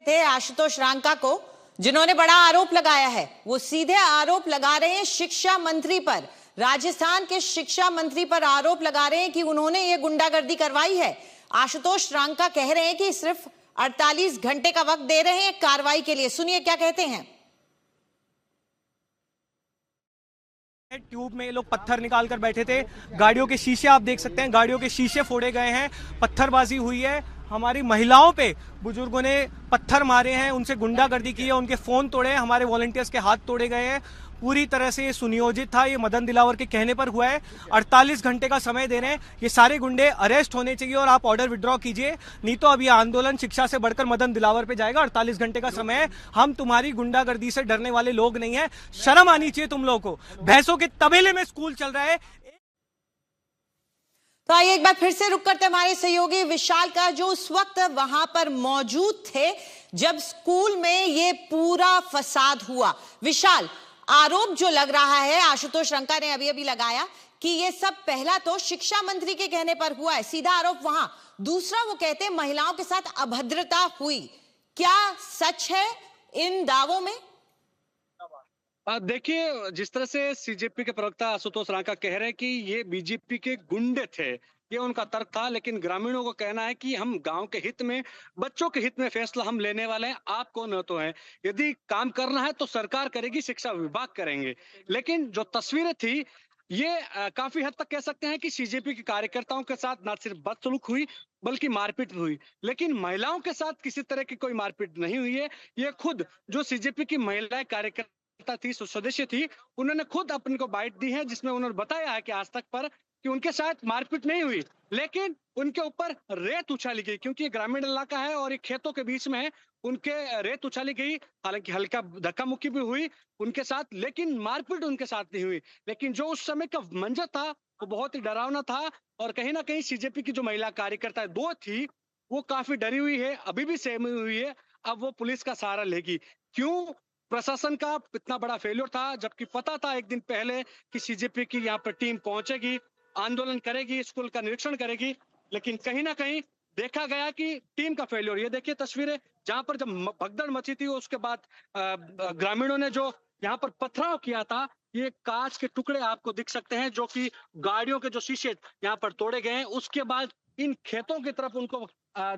थे आशुतोष रांका को, जिन्होंने बड़ा आरोप लगाया है। वो सीधे आरोप लगा रहे हैं शिक्षा मंत्री पर, राजस्थान के शिक्षा मंत्री पर आरोप लगा रहे हैं कि उन्होंने ये गुंडागर्दी करवाई है। आशुतोष रांका कह रहे हैं कि सिर्फ 48 घंटे का वक्त दे रहे हैं कार्रवाई के लिए। सुनिए क्या कहते हैं। ट्यूब में ये लोग पत्थर निकाल कर बैठे थे, गाड़ियों के शीशे आप देख सकते हैं, गाड़ियों के शीशे फोड़े गए हैं, पत्थरबाजी हुई है, हमारी महिलाओं पे बुजुर्गों ने पत्थर मारे हैं, उनसे गुंडागर्दी की है, उनके फोन तोड़े हैं, हमारे वॉलंटियर्स के हाथ तोड़े गए हैं। पूरी तरह से ये सुनियोजित था, ये मदन दिलावर के कहने पर हुआ है। 48 घंटे का समय दे रहे हैं, ये सारे गुंडे अरेस्ट होने चाहिए और आप ऑर्डर विड्रॉ कीजिए, नहीं तो अब ये आंदोलन शिक्षा से बढ़कर मदन दिलावर पे जाएगा। 48 घंटे का समय है, हम तुम्हारी गुंडागर्दी से डरने वाले लोग नहीं है। शर्म आनी चाहिए तुम लोगों को। भैंसों के तबेले में स्कूल चल रहा है। तो आइए एक बार फिर से रुक करते हमारे सहयोगी विशाल का, जो उस वक्त वहां पर मौजूद थे जब स्कूल में ये पूरा फसाद हुआ। विशाल, आरोप जो लग रहा है आशुतोष रांका ने अभी अभी लगाया कि ये सब पहला तो शिक्षा मंत्री के कहने पर हुआ है, सीधा आरोप वहां। दूसरा, वो कहते हैं महिलाओं के साथ अभद्रता हुई। क्या सच है इन दावों में? देखिए, जिस तरह से सीजेपी के प्रवक्ता आशुतोष रांका कह रहे हैं कि ये बीजेपी के गुंडे थे, ये उनका तर्क था, लेकिन ग्रामीणों को कहना है कि हम गांव के हित में, बच्चों के हित में फैसला हम लेने वाले हैं, आप कौन हो तो है। यदि काम करना है तो सरकार करेगी, शिक्षा विभाग करेंगे। लेकिन जो तस्वीरें थी ये काफी हद तक कह सकते हैं कि सीजेपी के कार्यकर्ताओं के साथ न सिर्फ बदसलूक हुई बल्कि मारपीट भी हुई, लेकिन महिलाओं के साथ किसी तरह की कोई मारपीट नहीं हुई है। ये खुद जो सीजेपी की महिलाएं कार्यकर्ता थी, सदस्य थी, उन्होंने खुद अपने को बाइट दी है, जिसमें उन्होंने बताया है कि आज तक पर कि उनके साथ मारपीट नहीं हुई, लेकिन उनके ऊपर रेत उछाली गई, क्योंकि ये ग्रामीण इलाका है और ये खेतों के बीच में है। उनके रेत उछाली गई, हालांकि हल्का धक्का मुक्की भी हुई उनके साथ, लेकिन मारपीट उनके साथ नहीं हुई। लेकिन जो उस समय का मंजर था वो बहुत ही डरावना था, और कहीं ना कहीं सीजेपी की जो महिला कार्यकर्ता दो थी वो काफी डरी हुई है, अभी भी सहमी हुई है। अब वो पुलिस का सहारा लेगी। क्यों? प्रशासन का इतना बड़ा फेल्योर था, जबकि पता था एक दिन पहले कि सीजेपी की यहाँ पर टीम पहुंचेगी, आंदोलन करेगी, स्कूल का निरीक्षण करेगी, लेकिन कहीं ना कहीं देखा गया कि टीम का फेल्योर। ये देखिए तस्वीरें, जहां पर जब भगदड़ मची थी उसके बाद ग्रामीणों ने जो यहाँ पर पथराव किया था, ये कांच के टुकड़े आपको दिख सकते हैं जो कि गाड़ियों के जो शीशे यहाँ पर तोड़े गए हैं। उसके बाद इन खेतों की तरफ उनको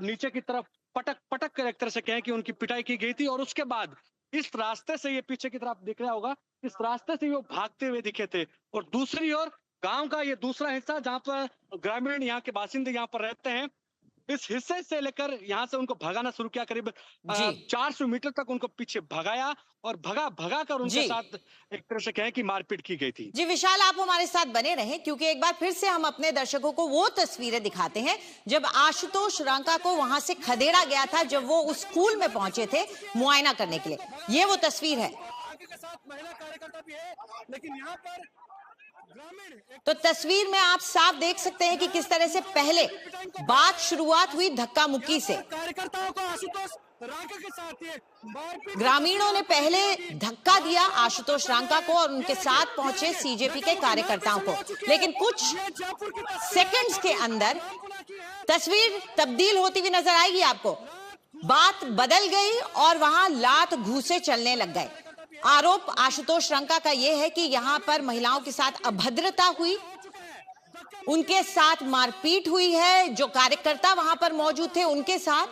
नीचे की तरफ पटक पटक कर एक तरह से कहें कि उनकी पिटाई की गई थी, और उसके बाद इस रास्ते से, ये पीछे की तरफ दिख रहा होगा, इस रास्ते से वो भागते हुए दिखे थे। और दूसरी ओर गांव का ये दूसरा हिस्सा जहां पर ग्रामीण यहाँ के बासिंदे यहाँ पर रहते हैं, इस हिस्से से लेकर यहाँ से उनको भगाना शुरू किया। करीब 400 मीटर तक उनको पीछे भगाया और भगा कर उनके साथ एक तरह से कहें कि मारपीट की गई थी। जी विशाल, आप हमारे साथ बने रहें, क्योंकि एक बार फिर से हम अपने दर्शकों को वो तस्वीरें दिखाते हैं जब आशुतोष रांका को वहां से खदेड़ा गया था, जब वो उस स्कूल में पहुंचे थे मुआयना करने के लिए। ये वो तस्वीर है। महिला कार्यकर्ता भी है, लेकिन यहाँ पर तो तस्वीर में आप साफ देख सकते हैं कि किस तरह से पहले बात शुरुआत हुई धक्का मुक्की से। कार्यकर्ताओं को आशुतोष रांका के साथ ग्रामीणों ने पहले धक्का दिया आशुतोष रांका को और उनके साथ पहुंचे सीजेपी के कार्यकर्ताओं को, लेकिन कुछ सेकंड्स के अंदर तस्वीर तब्दील होती हुई नजर आएगी आपको। बात बदल गई और वहां लात घूंसे चलने लग गए। आरोप आशुतोष रांका का यह है कि यहां पर महिलाओं के साथ अभद्रता हुई, उनके साथ मारपीट हुई है, जो कार्यकर्ता वहां पर मौजूद थे उनके साथ,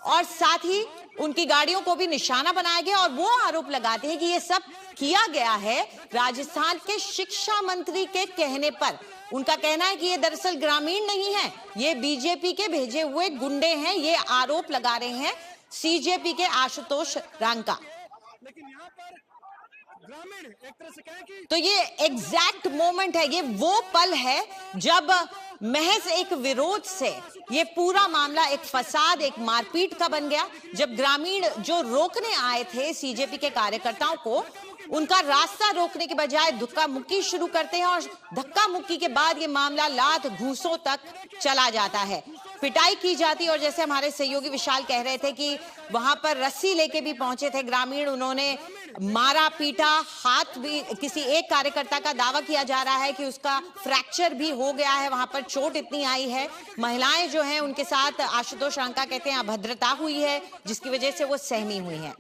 और साथ ही उनकी गाड़ियों को भी निशाना बनाया गया। और वो आरोप लगाते हैं कि ये सब किया गया है राजस्थान के शिक्षा मंत्री के कहने पर। उनका कहना है कि ये दरअसल ग्रामीण नहीं है, ये बीजेपी के भेजे हुए गुंडे हैं। ये आरोप लगा रहे हैं सीजेपी के आशुतोष रांका। लेकिन यहाँ पर ग्रामीण एक तरह से कहें कि तो ये एग्जैक्ट मोमेंट है, ये वो पल है जब महज एक विरोध से ये पूरा मामला एक फसाद, एक मारपीट का बन गया। जब ग्रामीण जो रोकने आए थे सीजेपी के कार्यकर्ताओं को, उनका रास्ता रोकने के बजाय धक्का मुक्की शुरू करते हैं, और धक्का मुक्की के बाद ये मामला लात घूंसों तक चला जाता है, पिटाई की जाती। और जैसे हमारे सहयोगी विशाल कह रहे थे कि वहां पर रस्सी लेके भी पहुंचे थे ग्रामीण, उन्होंने मारा पीटा, हाथ भी, किसी एक कार्यकर्ता का दावा किया जा रहा है कि उसका फ्रैक्चर भी हो गया है, वहां पर चोट इतनी आई है। महिलाएं जो हैं उनके साथ आशुतोष रांका कहते हैं अभद्रता हुई है, जिसकी वजह से वो सहमी हुई हैं।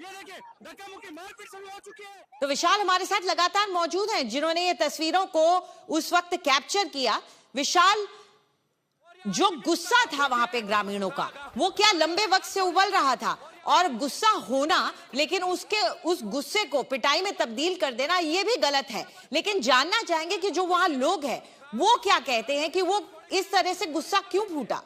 तो विशाल हमारे साथ लगातार मौजूद हैं, जिन्होंने ये तस्वीरों को उस वक्त कैप्चर किया। विशाल, जो गुस्सा था वहां पे ग्रामीणों का, वो क्या लंबे वक्त से उबल रहा था? और गुस्सा होना, लेकिन उस गुस्से को पिटाई में तब्दील कर देना, ये भी गलत है। लेकिन जानना चाहेंगे कि जो वहां लोग हैं वो क्या कहते हैं कि वो इस तरह से गुस्सा क्यों फूटा।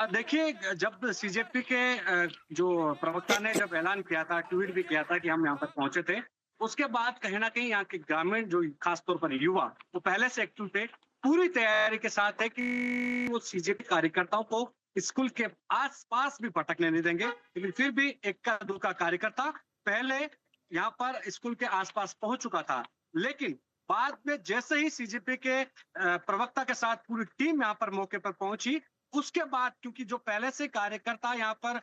देखिए, जब सीजेपी के जो प्रवक्ता ने जब ऐलान किया था, ट्वीट भी किया था कि हम यहाँ पर पहुंचे थे, उसके बाद कहीं ना कहीं यहाँ के ग्रामीण जो खासतौर पर युवा, वो पहले से एक्टिव थे, पूरी तैयारी के साथ है कि वो सीजेपी कार्यकर्ताओं को स्कूल के आसपास भी भटकने नहीं देंगे। लेकिन फिर भी एक का दो का कार्यकर्ता पहले यहाँ पर स्कूल के आसपास पहुंच चुका था, लेकिन बाद में जैसे ही सीजेपी के प्रवक्ता के साथ पूरी टीम यहाँ पर मौके पर पहुंची, उसके बाद क्योंकि जो पहले से कार्यकर्ता यहाँ पर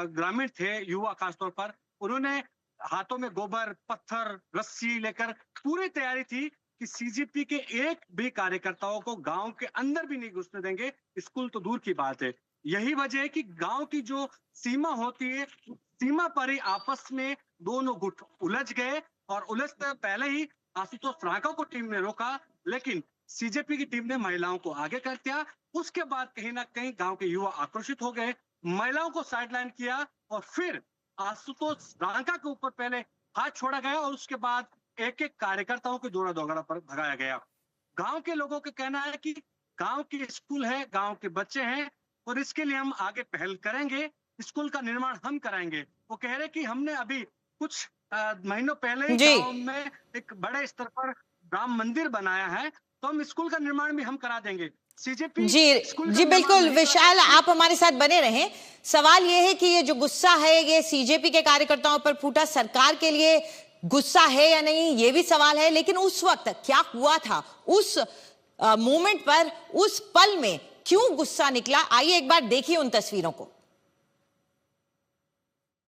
ग्रामीण थे, युवा खासतौर पर, उन्होंने हाथों में गोबर, पत्थर, रस्सी लेकर पूरी तैयारी थी कि सीजेपी के एक भी कार्यकर्ताओं को गांव के अंदर भी नहीं घुसने देंगे, स्कूल तो दूर की बात है। यही वजह है कि गांव की जो सीमा होती है, सीमा पर ही आपस में दोनों गुट उलझ गए, और उलझते पहले ही आशुतोष रांका को टीम ने रोका, लेकिन सीजेपी की टीम ने महिलाओं को आगे कर दिया। उसके बाद कहीं ना कहीं गांव के युवा आक्रोशित हो गए, महिलाओं को साइडलाइन किया, और फिर आशुतोष रांका के ऊपर पहले हाथ छोड़ा गया, और उसके बाद एक एक कार्यकर्ताओं को दौड़ा दौड़ा पर भगाया गया। गांव के लोगों का कहना है कि गांव के स्कूल है, गांव के बच्चे हैं, और इसके लिए हम आगे पहल करेंगे, स्कूल का निर्माण हम कराएंगे। वो कह रहे कि हमने अभी कुछ महीनों पहले ही गांव में एक बड़े स्तर पर राम मंदिर बनाया है, तो हम स्कूल का निर्माण भी हम करा देंगे। सीजेपी जी बिल्कुल विशाल, आप हमारे साथ बने रहें। सवाल ये है कि ये जो गुस्सा है ये सीजेपी के कार्यकर्ताओं पर फूटा, सरकार के लिए गुस्सा है या नहीं, ये भी सवाल है। लेकिन उस वक्त क्या हुआ था, उस मोमेंट पर, उस पल में क्यों गुस्सा निकला, आइए एक बार देखिए उन तस्वीरों को।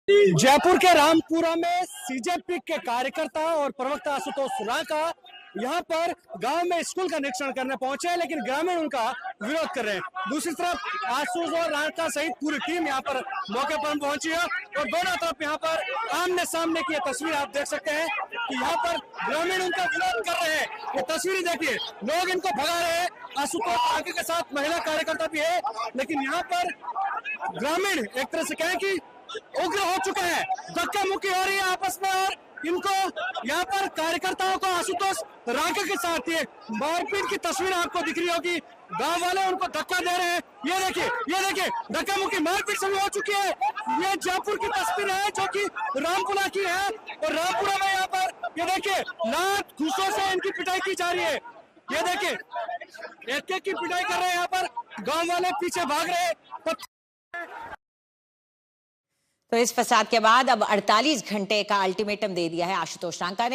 जयपुर के रामपुरा में सीजेपी के कार्यकर्ता और प्रवक्ता आशुतोष रांका यहाँ पर गांव में स्कूल का निरीक्षण करने पहुंचे हैं, लेकिन ग्रामीण उनका विरोध कर रहे हैं। दूसरी तरफ आशुतोष और रांका सहित पूरी टीम यहाँ पर मौके पर पहुंची है, और दोनों तरफ यहाँ पर आमने सामने की तस्वीर आप देख सकते हैं कि यहाँ पर ग्रामीण उनका विरोध कर रहे हैं। ये तस्वीर देखिए, लोग इनको भगा रहे हैं, आशुतोष रांका के साथ महिला कार्यकर्ता भी है, लेकिन यहाँ पर ग्रामीण एक तरह से कहें कि उग्र हो चुका है, धक्का मुक्की हो रही है आपस में, और इनको यहाँ पर कार्यकर्ताओं को आशुतोष रांका के साथ ये मारपीट की तस्वीर आपको दिख रही होगी। गांव वाले उनको धक्का दे रहे हैं, ये देखिए धक्का मुक्की मारपीट शुरू हो चुकी है। ये जयपुर की तस्वीर है जो कि रामपुरा की है, और रामपुरा में यहाँ पर ये देखिए लात घूसों से इनकी पिटाई की जा रही है। ये देखिए एक की पिटाई कर रहे हैं, यहाँ पर गाँव वाले पीछे भाग रहे हैं। तो इस फसाद के बाद अब 48 घंटे का अल्टीमेटम दे दिया है आशुतोष रांका ने।